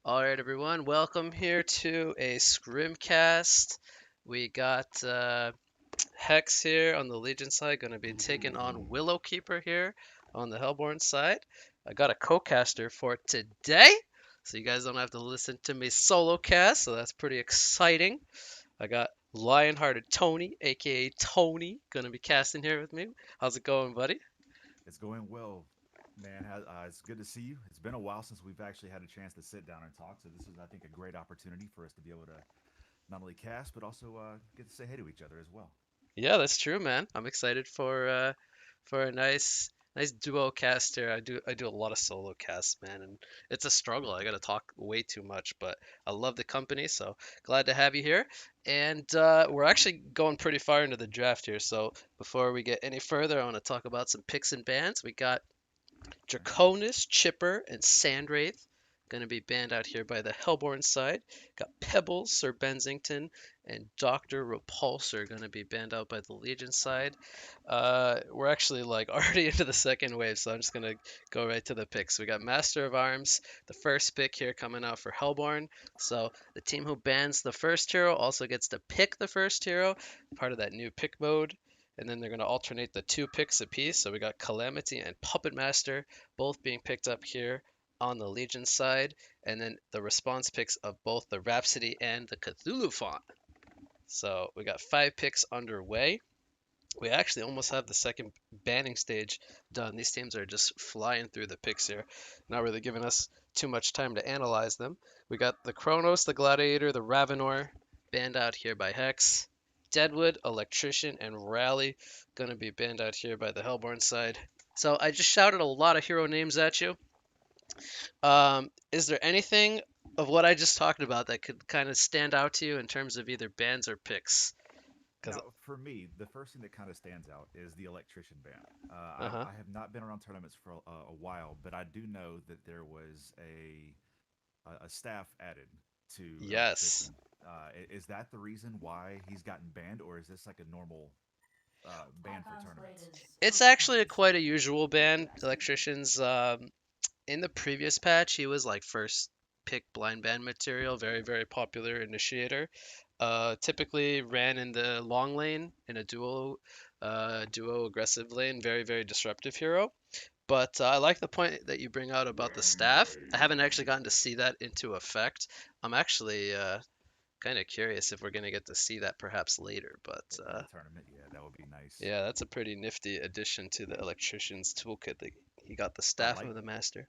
All right, everyone, welcome here to a Scrimcast. We got Hex here on the Legion side, going to be taking on Willowkeeper here on the Hellborn side. I got a co-caster for today, so you guys don't have to listen to me solo cast, so that's pretty exciting. I got Lionhearted Tony, aka Tony, going to be casting here with me. How's it going, buddy? It's going well, man. It's good to see you. It's been a while since we've actually had a chance to sit down and talk. So this is, I think, a great opportunity for us to be able to not only cast but also get to say hey to each other as well. Yeah, that's true, man. I'm excited for a nice duo cast here. I do a lot of solo casts, man, and it's a struggle. I gotta talk way too much, but I love the company, so glad to have you here. And we're actually going pretty far into the draft here, so before we get any further, I want to talk about some picks and bans. We got Okay. Draconis, Chipper, and Sandwraith going to be banned out here by the Hellborn side. Got Pebbles, Sir Bensington, and Dr. Repulsor going to be banned out by the Legion side. We're actually like already into the second wave, so I'm just going to go right to the picks. We got Master of Arms, the first pick here coming out for Hellborn. So the team who bans the first hero also gets to pick the first hero, part of that new pick mode. And then they're going to alternate the two picks apiece. So we got Calamity and Puppet Master both being picked up here on the Legion side. And then the response picks of both the Rhapsody and the Cthulhu font. So we got 5 picks underway. We actually almost have the second banning stage done. These teams are just flying through the picks here, not really giving us too much time to analyze them. We got the Kronos, the Gladiator, the Ravenor, banned out here by Hex. Deadwood, Electrician, and Rally gonna be banned out here by the Hellborn side. So I just shouted a lot of hero names at you. Is there anything of what I just talked about that could kind of stand out to you in terms of either bans or picks? Because, Now, for me, the first thing that kind of stands out is the electrician ban. uh-huh. I have not been around tournaments for a while, but I do know that there was a staff added to Yes. electrician. Is that the reason why he's gotten banned, or is this like a normal ban for tournaments? It's actually quite a usual ban. Electricians, in the previous patch, he was like first pick blind band material, very, very popular initiator. Typically ran in the long lane in a duo aggressive lane, very, very disruptive hero. But I like the point that you bring out about the staff. I haven't actually gotten to see that into effect. I'm actually kind of curious if we're going to get to see that perhaps later. But In the tournament? Yeah, that would be nice. yeah, that's a pretty nifty addition to the electrician's toolkit. That he got the I staff like of the master.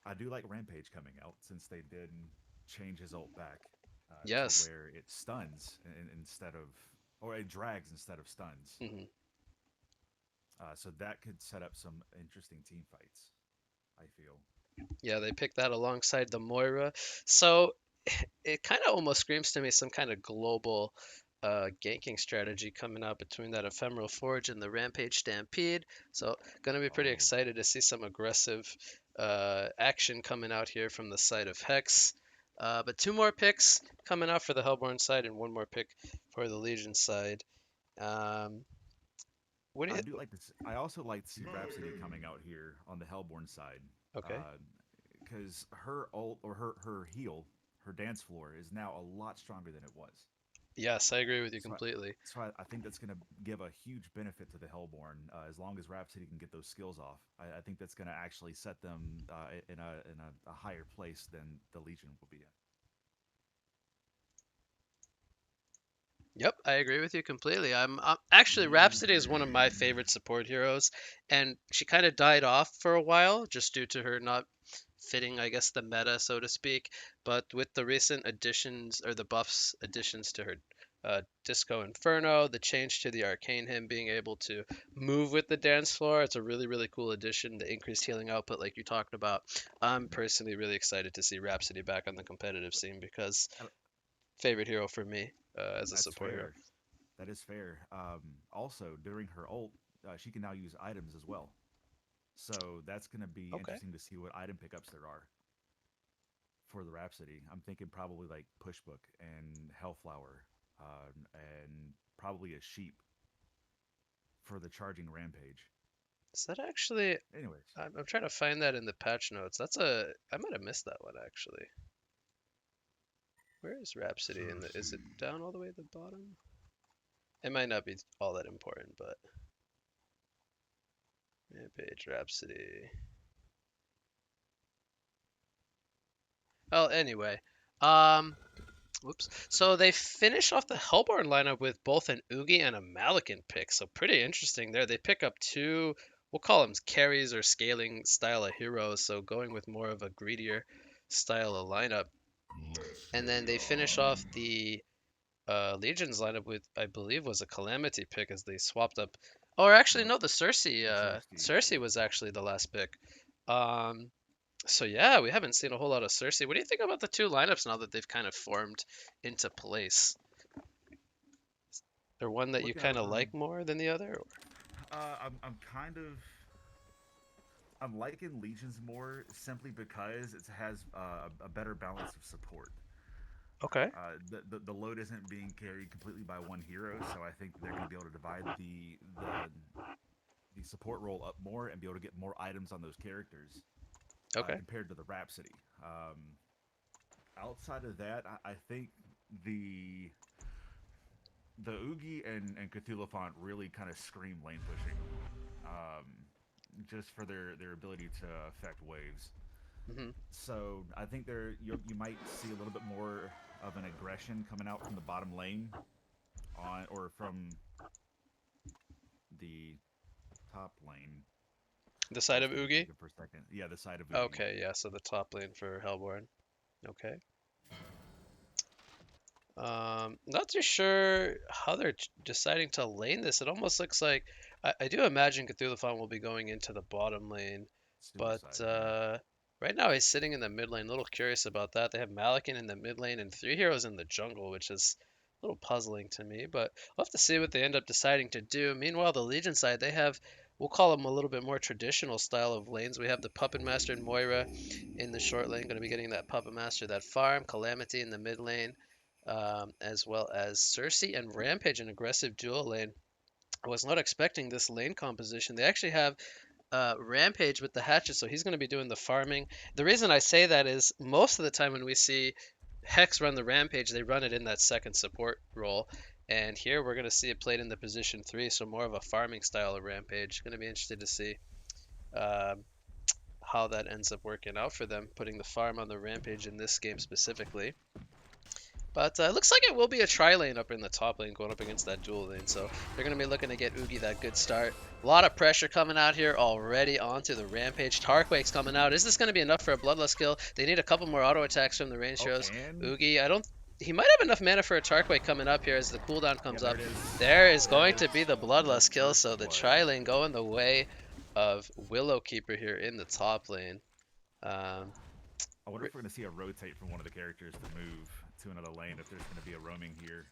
I do like Rampage coming out since they did change his ult back to Yes. where it stuns instead of, or it drags instead of stuns. Hmm. So that could set up some interesting team fights, I feel. Yeah, they picked that alongside the Moira. So it kind of almost screams to me some kind of global ganking strategy coming out between that Ephemeral Forge and the Rampage Stampede. So gonna be pretty Oh, excited to see some aggressive action coming out here from the side of Hex. But 2 more picks coming out for the Hellborn side and 1 more pick for the Legion side. Um, what do I you? do like this. I also like to see Rhapsody coming out here on the Hellborn side, Okay. because her ult or her heal, her dance floor is now a lot stronger than it was. Yes, I agree with you So, completely. I think that's going to give a huge benefit to the Hellborn as long as Rhapsody can get those skills off. I think that's going to actually set them in a higher place than the Legion will be in. Yep, I agree with you completely. I'm actually Rhapsody is one of my favorite support heroes, and she kind of died off for a while just due to her not fitting, I guess, the meta, so to speak. But with the recent additions or the buffs additions to her Disco Inferno, the change to the Arcane Hymn, being able to move with the dance floor, it's a really, really cool addition. The increased healing output, like you talked about. I'm personally really excited to see Rhapsody back on the competitive scene because Uh, favorite hero for me as a That's support hero. fair. That is fair. Also, during her ult, she can now use items as well. So that's going to be Okay. interesting to see what item pickups there are for the Rhapsody. I'm thinking probably like Pushbook and Hellflower, and probably a sheep for the charging Rampage. Is that actually? Anyways, I'm trying to find that in the patch notes. I might have missed that one actually. Where is Rhapsody in the? Is it down all the way at the bottom? It might not be all that important, but Rampage Rhapsody. Well, anyway, um, whoops. So they finish off the Hellborn lineup with both an Oogie and a Malakin pick. So pretty interesting there. They pick up two, we'll call them carries or scaling style of heroes. So going with more of a greedier style of lineup. And then they finish off the Legion's lineup with, I believe, was a Calamity pick as they swapped up. Or actually, Yep. no, the Cersei. Cersei. Cersei was actually the last pick. Um, so yeah, we haven't seen a whole lot of Cersei. What do you think about the two lineups now that they've kind of formed into place? Or one that you Looking at kind of them, like more than the other? I'm kind of I'm liking Legions more simply because it has a better balance of support. Okay, The load isn't being carried completely by one hero, so I think they're going to be able to divide the support role up more and be able to get more items on those characters okay, compared to the Rhapsody. Outside of that, I think the the Oogie and Cthulhu font really kind of scream lane pushing, um, just for their ability to affect waves. hmm So I think you might see a little bit more of an aggression coming out from the bottom lane on or from the top lane. The side of Lost my Oogie? thinking for a second. Yeah, the side of Oogie. Okay, yeah, so the top lane for Hellborn. Okay. Not too sure how they're deciding to lane this. It almost looks like I do imagine Cthulhu will be going into the bottom lane, but Suicide. Yeah. right now he's sitting in the mid lane. A little curious about that. They have Malakin in the mid lane and three heroes in the jungle, which is a little puzzling to me. But we'll have to see what they end up deciding to do. Meanwhile, the Legion side, they have, we'll call them a little bit more traditional style of lanes. We have the Puppet Master and Moira in the short lane, going to be getting that Puppet Master, that farm, Calamity in the mid lane, as well as Cersei and Rampage, an aggressive dual lane. I was not expecting this lane composition. They actually have Rampage with the hatchet, so he's going to be doing the farming. The reason I say that is most of the time when we see Hex run the Rampage, they run it in that second support role. And here we're going to see it played in the position 3, so more of a farming style of Rampage. Going to be interested to see um, how that ends up working out for them, putting the farm on the Rampage in this game specifically. But it looks like it will be a tri-lane up in the top lane going up against that dual lane. So they're going to be looking to get Oogie that good start. A lot of pressure coming out here already onto the Rampage. Tarquake's coming out. Is this going to be enough for a Bloodlust kill? They need a couple more auto attacks from the range Oh, heroes. and Oogie, I don't... He might have enough mana for a Tarquake coming up here as the cooldown yeah, comes there up. it is. There is There it going is. to be the The Bloodlust kill. first So the blood. tri-lane going the way of Willowkeeper here in the top lane. Um, I wonder if we're going to see a rotate from one of the characters to move to another lane if there's going to be a roaming here,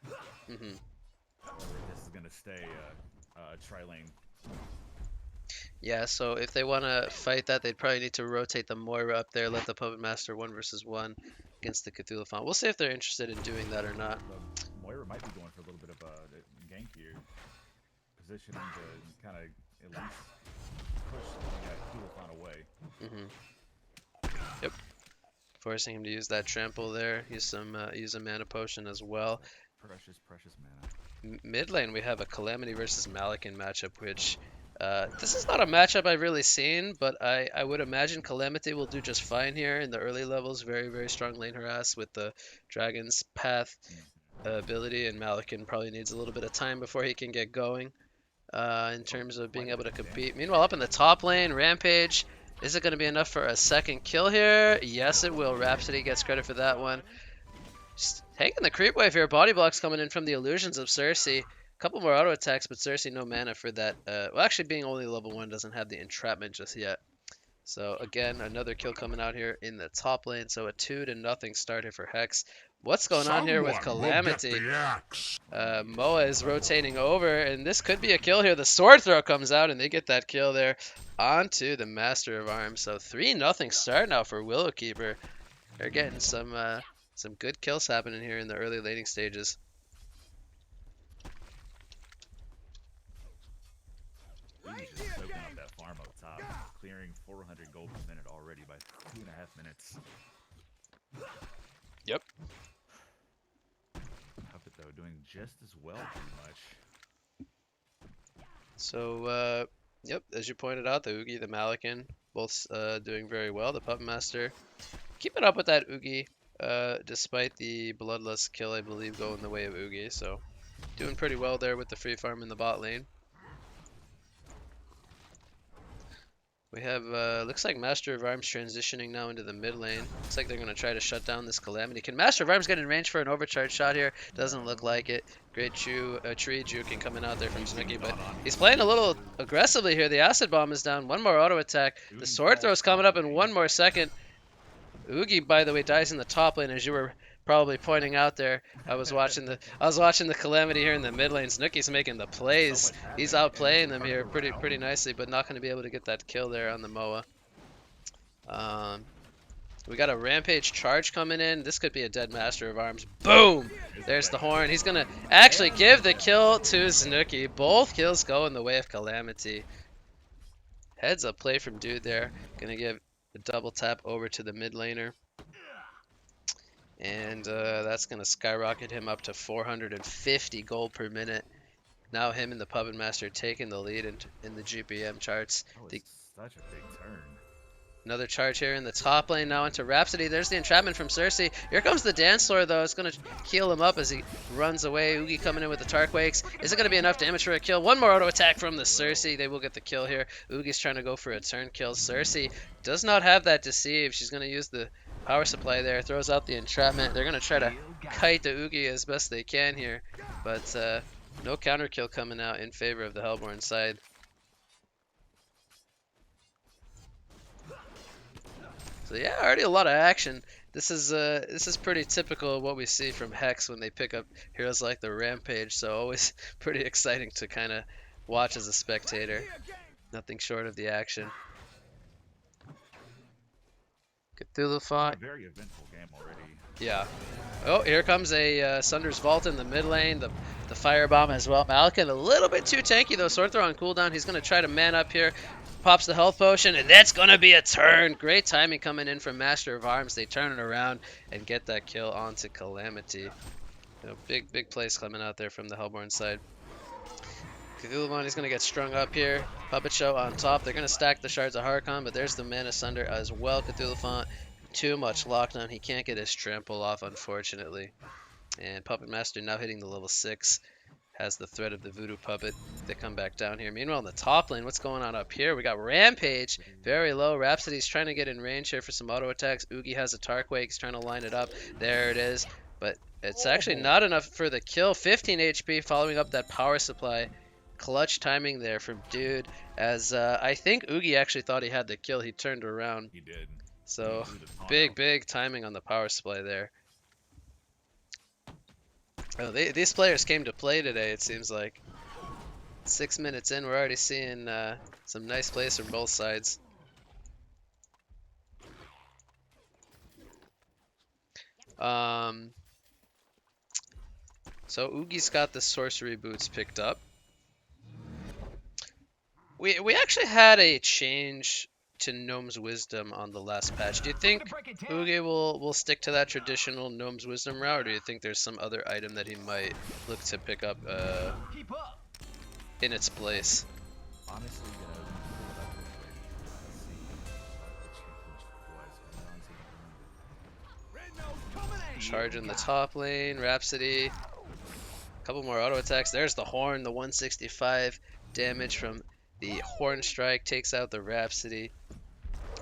mhm. or if this is going to stay tri lane. Yeah, so if they want to fight that, they'd probably need to rotate the Moira up there, let the Puppet Master 1 versus 1 against the Cthulhu Font. We'll see if they're interested in doing that or not. The Moira might be going for a little bit of a gank here, positioning to kind of at least push Kulifon away. Yep, forcing him to use that trample there. Use a mana potion as well. Precious mana. Mid lane, we have a Calamity versus Malakin matchup, which this is not a matchup I've really seen, but I would imagine Calamity will do just fine here in the early levels. Very, very strong lane harass with the Dragon's Path ability, and Malakin probably needs a little bit of time before he can get going in Oh, terms of being quite a able bit to of compete. damage. Meanwhile, up in the top lane, Rampage, is it going to be enough for a second kill here? Yes, it will. Rhapsody gets credit for that one. Just taking the creep wave here. Body blocks coming in from the illusions of Cersei. A couple more auto attacks, but Cersei no mana for that. Well, actually, being only level 1 doesn't have the entrapment just yet. So again, another kill coming out here in the top lane. So a 2-0 start here for Hex. What's going on here with Calamity? Moa is rotating over, and this could be a kill here. The sword throw comes out, and they get that kill there onto the Master of Arms. So 3-0 start now for Willowkeeper. They're getting some good kills happening here in the early laning stages. He's just soaking up that farm up top, clearing 400 gold per minute already by 2.5 minutes. Yep. doing just as well, pretty much. So, yep, as you pointed out, the Oogie, the Malakin, both doing very well. The Puppet Master keeping up with that Oogie, despite the Bloodlust kill, I believe, going the way of Oogie. So, doing pretty well there with the free farm in the bot lane. We have, looks like Master of Arms transitioning now into the mid lane. Looks like they're going to try to shut down this Calamity. Can Master of Arms get in range for an overcharge shot here? Doesn't look No. like it. Great tree juking coming out there from He's getting Snooki, but caught on. he's playing a little aggressively here. The Acid Bomb is down. One more auto attack. The Oogie Sword falls Throw's coming up in properly. one more second. Oogie, by the way, dies in the top lane, as you were probably pointing out there. I was watching the Calamity here in the mid lane. Snooki's making the So plays. much He's happening, and it's outplaying in them front of here the pretty realm. nicely, but not going to be able to get that kill there on the Moa. Um, we got a Rampage charge coming in. This could be a dead Master of Arms. Boom! There's the There's the dead horn. Master He's of going to Arms. actually And give the the death kill of to Snooki. Snooki. Both kills go in the way of Calamity. Heads up play from Dude there. Going to give a double tap over to the mid laner. And that's going to skyrocket him up to 450 gold per minute. Now him and the Puppet Master taking the lead in the GPM charts. Oh, The it's such a big turn. Another charge here in the top lane now into Rhapsody. There's the entrapment from Cersei. Here comes the Dance Lord though. It's going to heal him up as he runs away. Oogie coming in with the Tarquakes. Is it going to be enough damage for a kill? One more auto attack from the It will. Cersei. They will get the kill here. Oogie's trying to go for a turn kill. Cersei does not have that deceive. She's going to use the power supply there. Throws out the entrapment. They're going to try to kite the Oogie as best they can here. But no counter kill coming out in favor of the Hellborn side. So yeah, already a lot of action. This is pretty typical of what we see from Hex when they pick up heroes like the Rampage. So always pretty exciting to kind of watch as a spectator. Nothing short of the action. Cthulhu It's been a fought. very eventful game already. Yeah. Oh, here comes a Sunder's Vault in the mid lane. The Firebomb as well. Malkin a little bit too tanky though. Sword throw on cooldown. He's going to try to man up here. Pops the health potion, and that's going to be a turn. Great timing coming in from Master of Arms. They turn it around and get that kill onto Calamity. Big plays coming out there from the Hellborn side. Cthulhu is going to get strung up here. Puppet Show on top. They're going to stack the Shards of Harkon, but there's the Mana Sunder as well. Cthulhu too much lockdown. He can't get his trample off, unfortunately. And Puppet Master now hitting the level 6. Has the threat of the Voodoo Puppet. They come back down here. Meanwhile, in the top lane, what's going on up here? We got Rampage, very low. Rhapsody's trying to get in range here for some auto attacks. Oogie has a Tarquake. He's trying to line it up. There it is. But it's actually not enough for the kill. 15 HP following up that power supply. Clutch timing there from Dude. As I think Oogie actually thought he had the kill. He turned around. He did. So He blew the taunt out. big timing on the power supply there. Oh, these players came to play today, it seems like. 6 minutes in, we're already seeing some nice plays from both sides. So Oogie's got the sorcery boots picked up. We actually had a change to Gnome's Wisdom on the last patch. Do you think Oogie will stick to that traditional Gnome's Wisdom route, or do you think there's some other item that he might look to pick up in its place? Honestly, pull it up real quick. See which was. Charge in the top lane, Rhapsody. Couple more auto attacks. There's the horn, the 165 damage from the horn strike takes out the Rhapsody.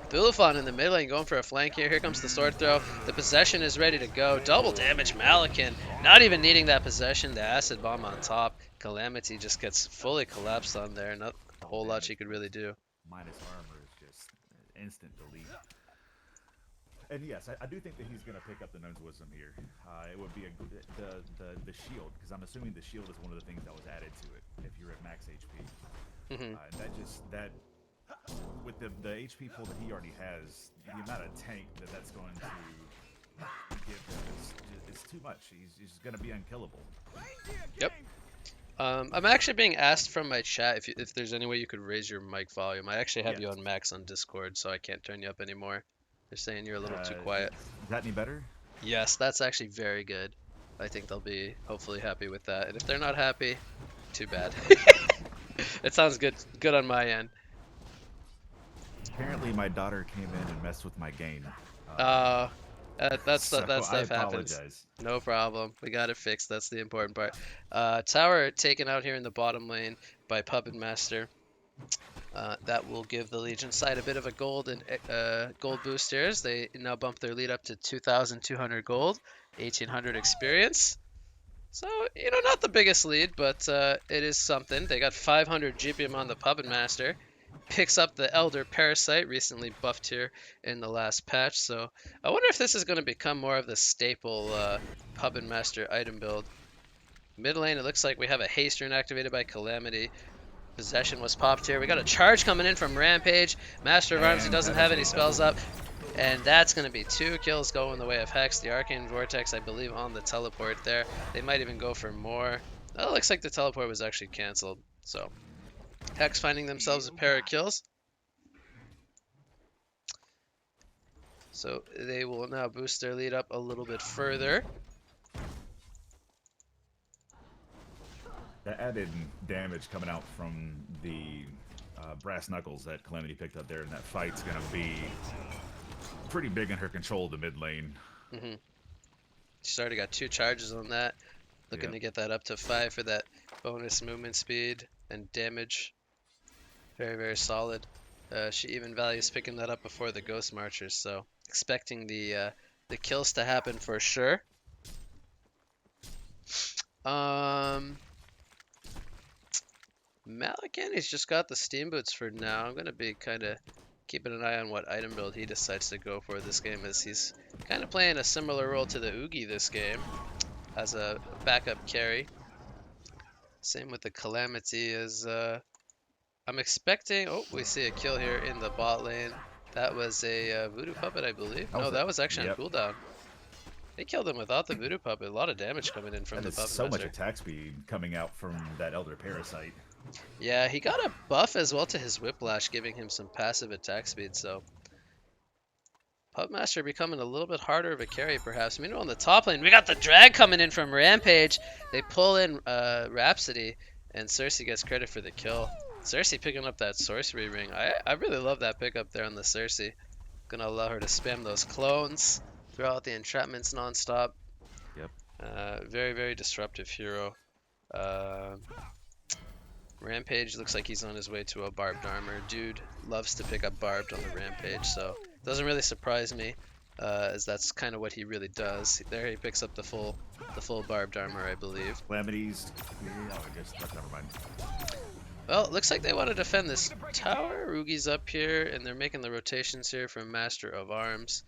Bulifon in the mid lane going for a flank here. Here comes the sword throw. The possession is ready to go. Double damage Malakin. Not even needing that possession. The acid bomb on top. Calamity just gets fully collapsed on there. Not a whole lot she could really do. Minus armor is just instant delete. And yes, I do think that he's going to pick up the Gnome's Wisdom here. It would be the shield, because I'm assuming the shield is one of the things that was added to it if you're at max HP. That with the HP pool that he already has, the amount of tank that's going to give him is too much. He's going to be unkillable. Yep. I'm actually being asked from my chat if there's any way you could raise your mic volume. I actually have you on max on Discord, so I can't turn you up anymore. They're saying you're a little too quiet. Is that any better? Yes, that's actually very good. I think they'll be hopefully happy with that. And if they're not happy, too bad. It sounds good on my end. Apparently, my daughter came in and messed with my game. Uh, So that I stuff happens. apologize. No problem. We got it fixed. That's the important part. Tower taken out here in the bottom lane by Puppet Master. That will give the Legion side a bit of a gold boost here as they now bump their lead up to 2,200 gold, 1,800 experience. So, not the biggest lead, but it is something. They got 500 GPM on the Puppet Master. Picks up the Elder Parasite, recently buffed here in the last patch. So I wonder if this is going to become more of the staple Puppet Master item build. Mid lane, it looks like we have a haste rune activated by Calamity. Possession was popped here. We got a charge coming in from Rampage. Master of Arms, he And doesn't that have is any a spells double. up. And that's going to be 2 kills going the way of Hex. The Arcane Vortex, I believe, on the teleport there. They might even go for more. Oh, it looks like the teleport was actually cancelled. So Hex finding themselves a pair of kills. So they will now boost their lead up a little bit further. The added damage coming out from the brass knuckles that Calamity picked up there in that fight's gonna be pretty big in her control of the mid lane. Hmm She's already got 2 charges on that. Looking Yep. to get that up to 5 for that bonus movement speed and damage. Very, very solid. She even values picking that up before the Ghost Marchers, so expecting the kills to happen for sure. Malikan, he's just got the Steam Boots for now. I'm gonna be kind of keeping an eye on what item build he decides to go for this game, as he's kind of playing a similar role to the Oogie this game as a backup carry. Same with the Calamity as I'm expecting. Oh, we see a kill here in the bot lane. That was a Voodoo Puppet, I believe. That No, was it. that was actually on Yep. cooldown. They killed him without the Voodoo Puppet. A lot of damage coming in from That the is Puppet so much Master. attack speed coming out from that Elder Parasite. Yeah, he got a buff as well to his Whiplash, giving him some passive attack speed, so Puppet Master becoming a little bit harder of a carry, perhaps. Meanwhile, in the top lane, we got the drag coming in from Rampage. They pull in Rhapsody, and Cersei gets credit for the kill. Cersei picking up that sorcery ring. I really love that pickup there on the Cersei. Gonna allow her to spam those clones, throw out the entrapments nonstop. Yep. Very, very disruptive hero. Uh, Rampage looks like he's on his way to a barbed armor. Dude loves to pick up barbed on the Rampage, so doesn't really surprise me, as that's kind of what he really does. There he picks up the full barbed armor, I believe. Calamities. Oh, I guess that's never mind. Well, it looks like they want to defend this tower. Rugi's up here, and they're making the rotations here from Master of Arms.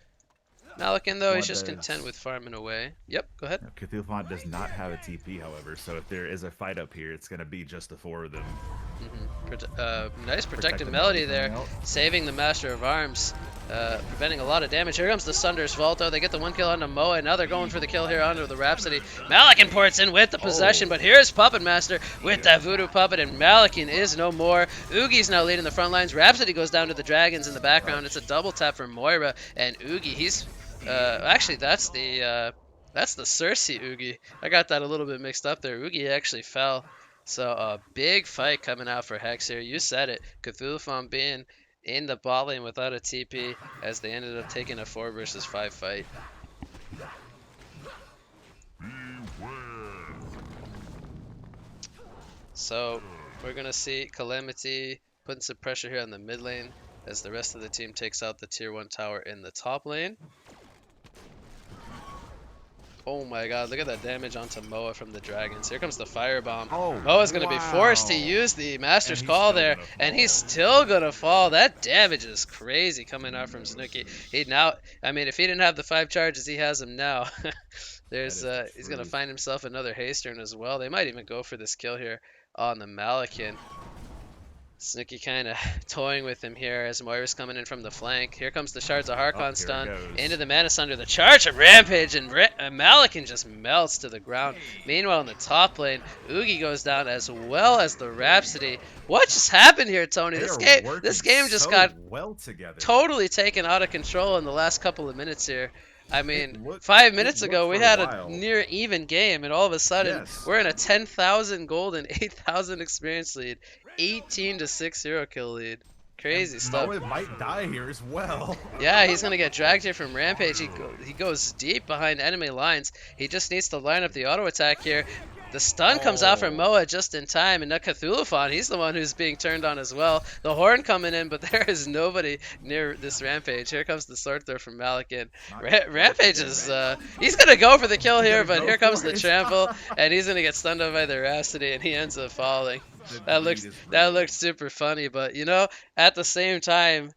Malikan, though, he's just content with farming away. Yep, go ahead. Cthulhu Font does not have a TP, however, so if there is a fight up here, it's going to be just the 4 of them. Nice protective melody there, saving the Master of Arms, preventing a lot of damage. Here comes the Sunder's Vaulto. They get the 1 kill onto Moa, and now they're going for the kill here onto the Rhapsody. Malikan ports in with the possession, but here's Puppet Master with that Voodoo Puppet, and Malikan is no more. Oogie's now leading the front lines. Rhapsody goes down to the Dragons in the background. It's a double tap for Moira, and Oogie, he's... actually, that's the Cersei Oogie. I got that a little bit mixed up there. Oogie actually fell. So a big fight coming out for Hex here. You said it. Cthulhu Font being in the bot lane without a TP as they ended up taking a 4 versus 5 fight. So we're going to see Calamity putting some pressure here on the mid lane as the rest of the team takes out the tier 1 tower in the top lane. Oh my god, look at that damage onto Moa from the Dragons. Here comes the Firebomb. Oh, Moa's going to be forced to use the Master's Call there, and he's still going to fall. That damage is crazy coming out from Snooki. I mean, if he didn't have the 5 charges, he has them now. He's going to find himself another haste turn as well. They might even go for this kill here on the Malikan. Snooki kind of toying with him here as Moira's coming in from the flank. Here comes the Shards of Harkon stun into the Mana Sunder. The charge of Rampage, and Malikan just melts to the ground. Meanwhile, in the top lane, Oogie goes down as well as the Rhapsody. What just happened here, Tony? This game just got well together. totally taken out of control in the last couple of minutes here. I It mean, looked 5 minutes looked ago we for a had a while. near even game, and all of a sudden Yes. we're in a 10,000 gold and 8,000 experience lead, 18 to 6 hero kill lead. And Crazy stuff. Moa might die here as well. Yeah, he's gonna get dragged here from Rampage. He goes deep behind enemy lines. He just needs to line up the auto attack here. The stun comes out from Oh, Moa just in time, and now Cthulhuphon, he's the one who's being turned on as well. The horn coming in, but there is nobody near this Rampage. Here comes the sword throw from Malikan. not not Rampage good. is he's gonna go for the kill He's here, gonna but go here comes for the it. trample, and he's gonna get stunned up by the Rhapsody, and he ends up falling. The That greed looks is that real. looked super funny, but at the same time.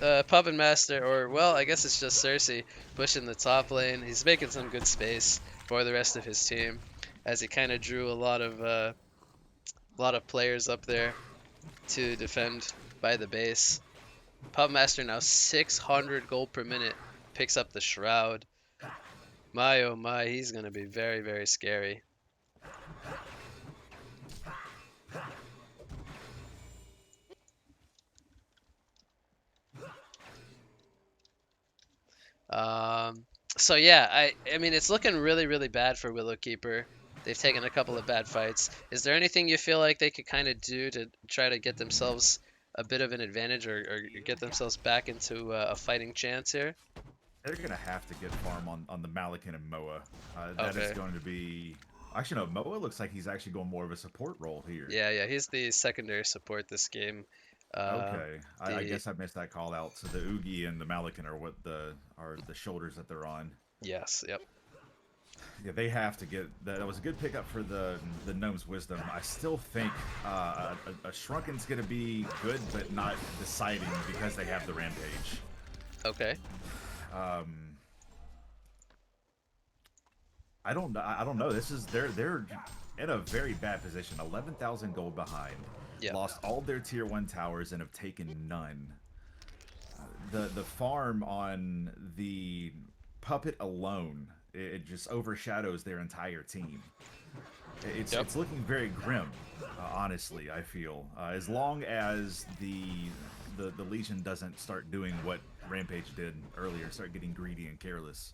Puppet Master, or well, I guess it's just Cersei pushing the top lane. He's making some good space for the rest of his team, as he kind of drew a lot of players up there to defend by the base. Puppet Master now 600 gold per minute, picks up the shroud. My oh my, he's gonna be very very scary. Um, so yeah, I mean it's looking really really bad for Willowkeeper. They've taken a couple of bad fights. Is there anything you feel like they could kind of do to try to get themselves a bit of an advantage, or get themselves back into a fighting chance here? They're gonna have to get farm on the Malikan and Moa. That is Okay. going to be. Actually, no. Moa looks like he's actually going more of a support role here. Yeah, yeah, he's the secondary support this game. Um, Okay, I the guess I missed that call out. So the Oogie and the Malikan are what the shoulders that they're on. yes, yep. Yeah, they have to get that. That was a good pickup for the gnome's wisdom. I still think a shrunken's gonna be good, but not deciding because they have the rampage. Okay. Um, I don't know. This is they're in a very bad position. 11,000 gold behind. Yeah. Lost all their tier 1 towers and have taken none. The farm on the puppet alone, it just overshadows their entire team. Yep. It's looking very grim, honestly. I feel as long as the Legion doesn't start doing what Rampage did earlier, start getting greedy and careless.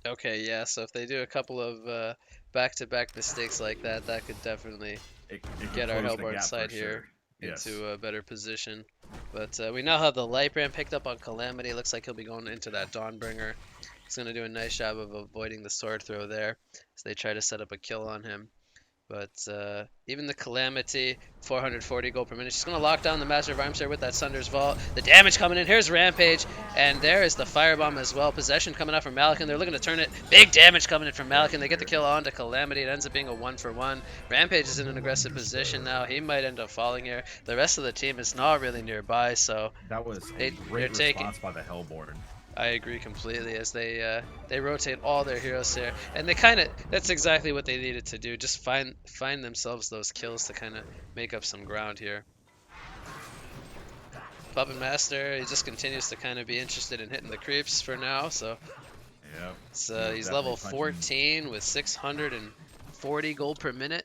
Okay, yeah. So if they do a couple of back-to-back mistakes like that, that could definitely It could get our close the Hellborn gap for side here sure. Yes. into a better position. But we now have the light brand picked up on Calamity. Looks like he'll be going into that Dawnbringer. He's going to do a nice job of avoiding the sword throw there as they try to set up a kill on him. But even the Calamity, 440 gold per minute. She's going to lock down the Master of Arms here with that Sunder's Vault. The damage coming in. Here's Rampage. And there is the Firebomb as well. Possession coming out from Malikan. They're looking to turn it. Big damage coming in from Malikan. They get the kill onto Calamity. It ends up being a 1-for-1. Rampage is in an aggressive position now. He might end up falling here. The rest of the team is not really nearby, so That was a they're great taking. response by the Hellborn. I agree completely as they rotate all their heroes here, and they kind of that's exactly what they needed to do. Just find themselves those kills to kind of make up some ground here. Puppet Master, he just continues to kind of be interested in hitting the creeps for now. So Yep. he's Definitely level punching. 14 with 640 gold per minute.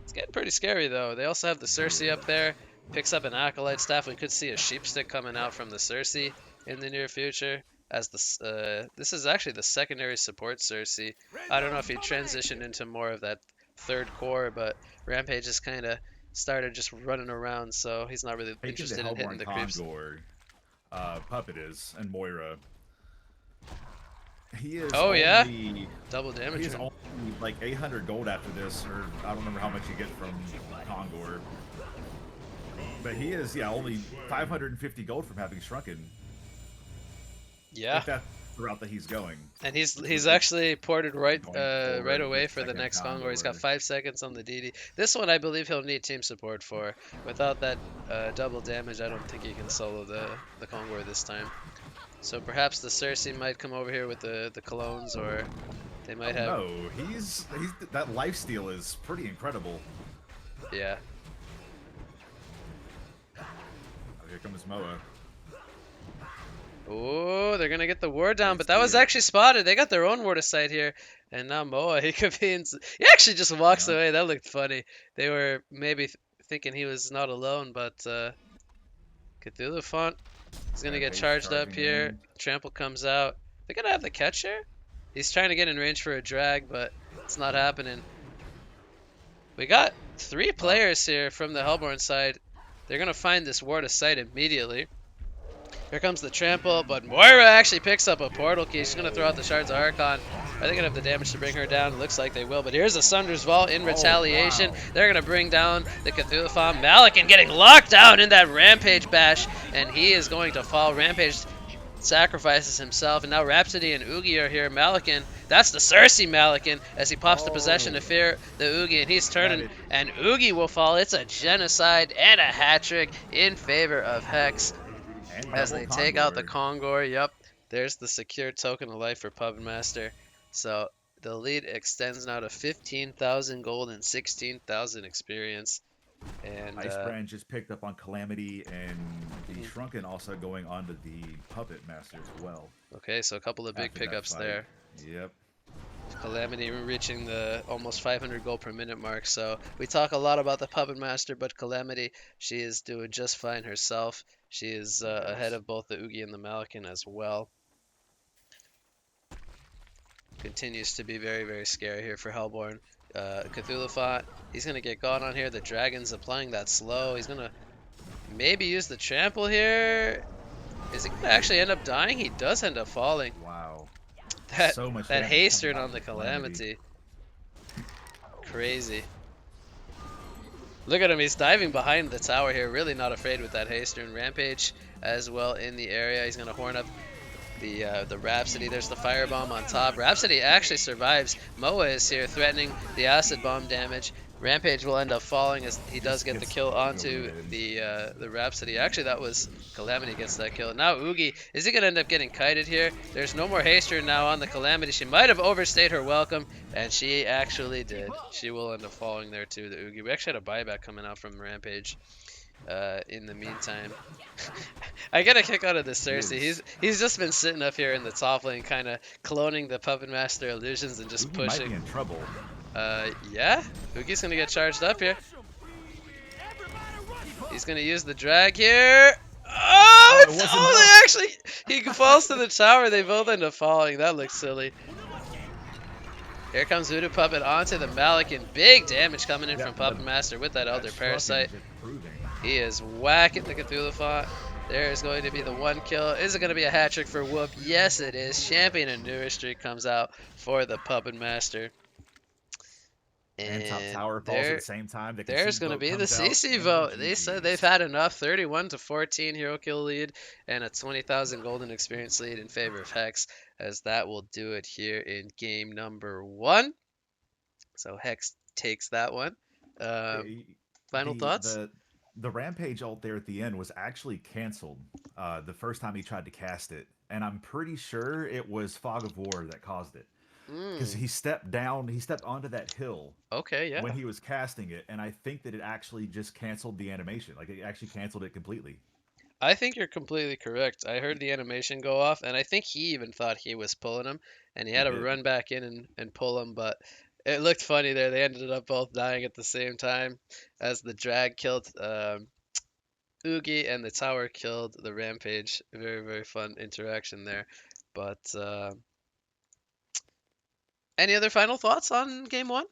It's getting pretty scary though. They also have the Cersei up there. Picks up an Acolyte staff. We could see a sheep stick coming out from the Cersei in the near future. As this is actually the secondary support Cersei. I don't know if he transitioned into more of that third core, but Rampage just kind of started just running around, so he's not really Taking the interested in hitting Hellborn the creeps. Condor, Puppet is, and Moira. He is Oh yeah, only double damage. he is Rune. only like 800 gold after this, or I don't remember how much you get from Condor. But he is, yeah, only 550 gold from having shrunken. Yeah, If that's the route that he's going. and he's actually ported right Going forward right with away for the second next Congo. He's got Condor. 5 seconds on the DD. This one I believe he'll need team support for. Without that double damage, I don't think he can solo the Congo this time. So perhaps the Cersei might come over here with the colognes, or they might have. No, he's that lifesteal is pretty incredible. Yeah. Oh, here comes Moa. Oh, they're gonna get the ward down, They but that was see it. actually spotted. They got their own ward of sight here, and now Moa, he could be in. He actually just walks Yeah. away. That looked funny. They were maybe thinking he was not alone, but Cthulhu font. He's gonna get Rampage charged up charging here. in. Trample comes out. They're gonna have the catch here. He's trying to get in range for a drag, but it's not happening. We got three Uh, players here from the Hellborn side. They're gonna find this ward of sight immediately. Here comes the trample, but Moira actually picks up a portal key. She's gonna throw out the shards of Archon. Are they gonna have the damage to bring her down? It looks like they will, but here's a Sunder's Vault in oh, retaliation. wow. They're gonna bring down the Cthulhu Malikan getting locked down in that Rampage bash, and he is going to fall. Rampage sacrifices himself, and now Rhapsody and Oogie are here. Malikan, that's the Cersei Malikan, as he pops the possession to Oh, fear the Oogie, and he's that turning, is. and Oogie will fall. It's a genocide and a hat trick in favor of Hex And as double they take out the Condor. Kongor. Yep, there's the secure token of life for Puppet Master. So the lead extends now to 15,000 gold and 16,000 experience. And Icebrand just picked up on Calamity, and the mhm. Shrunken also going on to the Puppet Master as well Okay, so a couple of big after that pickups fight. there. Yep. Calamity reaching the almost 500 gold per minute mark. So we talk a lot about the Puppet Master, but Calamity, she is doing just fine herself. She is ahead Yes. of both the Oogie and the Malikan as well. Continues to be very, very scary here for Hellborn. Cthulhu, he's going to get caught on here. The Dragon's applying that slow. He's going to maybe use the trample here. Is he going to actually end up dying? He does end up falling. Wow. That So much that damage haste coming turn out on the from Calamity. Calamity. Crazy. Look at him, he's diving behind the tower here, really not afraid with that haste turn. Rampage as well in the area. He's going to horn up the Rhapsody. There's the firebomb on top. Rhapsody actually survives. Moa is here threatening the acid bomb damage. Rampage will end up falling as he does Just get the gets kill onto overloaded. the Rhapsody. Actually, that was Calamity gets that kill. Now Oogie, is he gonna end up getting kited here? There's no more haster now on the Calamity. She might have overstayed her welcome, and she actually did. She will end up falling there too. The Oogie. We actually had a buyback coming out from Rampage. In the meantime, I get a kick out of the He Cersei. is. He's just been sitting up here in the top lane, kind of cloning the Puppet Master illusions and just Oogie might be pushing. in trouble. Yeah, Oogie's gonna get charged up here. He's gonna use the drag here. Oh, Oh, it it's wasn't oh, enough. they actually he falls to the tower. They both end up falling. That looks silly. Here comes Voodoo Puppet onto the Malikan. Big damage coming in Yeah, from Puppet Master with that that Elder Shrunken Parasite. is improving. He is whacking the Cthulhu font. There is going to be the one kill. Is it going to be a hat trick for Whoop? Yes, it is. Champion and newer streak comes out for the Puppet Master. And top And tower falls at the same time. The there's concede going to vote be the comes out, CC and the vote. They said they've GG's. had enough. 31 to 14 hero kill lead and a 20,000 golden experience lead in favor of Hex, as that will do it here in game number 1. So Hex takes that one. Um, The Final the thoughts? the the rampage ult there at the end was actually canceled the first time he tried to cast it, and I'm pretty sure it was Fog of War that caused it because Mm, he stepped down, he stepped onto that hill okay, when yeah. he was casting it, and I think that it actually just canceled the animation, like it actually canceled it completely. I think you're completely correct. I heard the animation go off, and I think he even thought he was pulling him, and he He had to did. run back in and pull him, but it looked funny there. They ended up both dying at the same time as the drag killed Oogie and the tower killed the Rampage. Very, very fun interaction there. But any other final thoughts on game 1?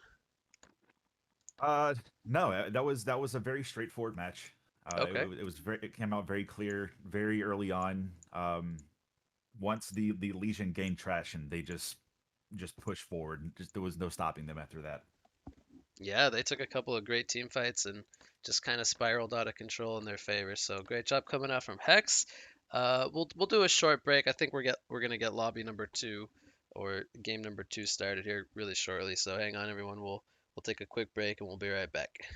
Uh, no, that was a very straightforward match. Okay. It was very, it came out very clear very early on. Once the Legion gained traction, they just pushed forward. Just there was no stopping them after that. Yeah, they took a couple of great team fights and just kind of spiraled out of control in their favor. So great job coming out from Hex. We'll do a short break. I think we're gonna get lobby number 2 or game number 2 started here really shortly. So hang on, everyone. We'll take a quick break and we'll be right back.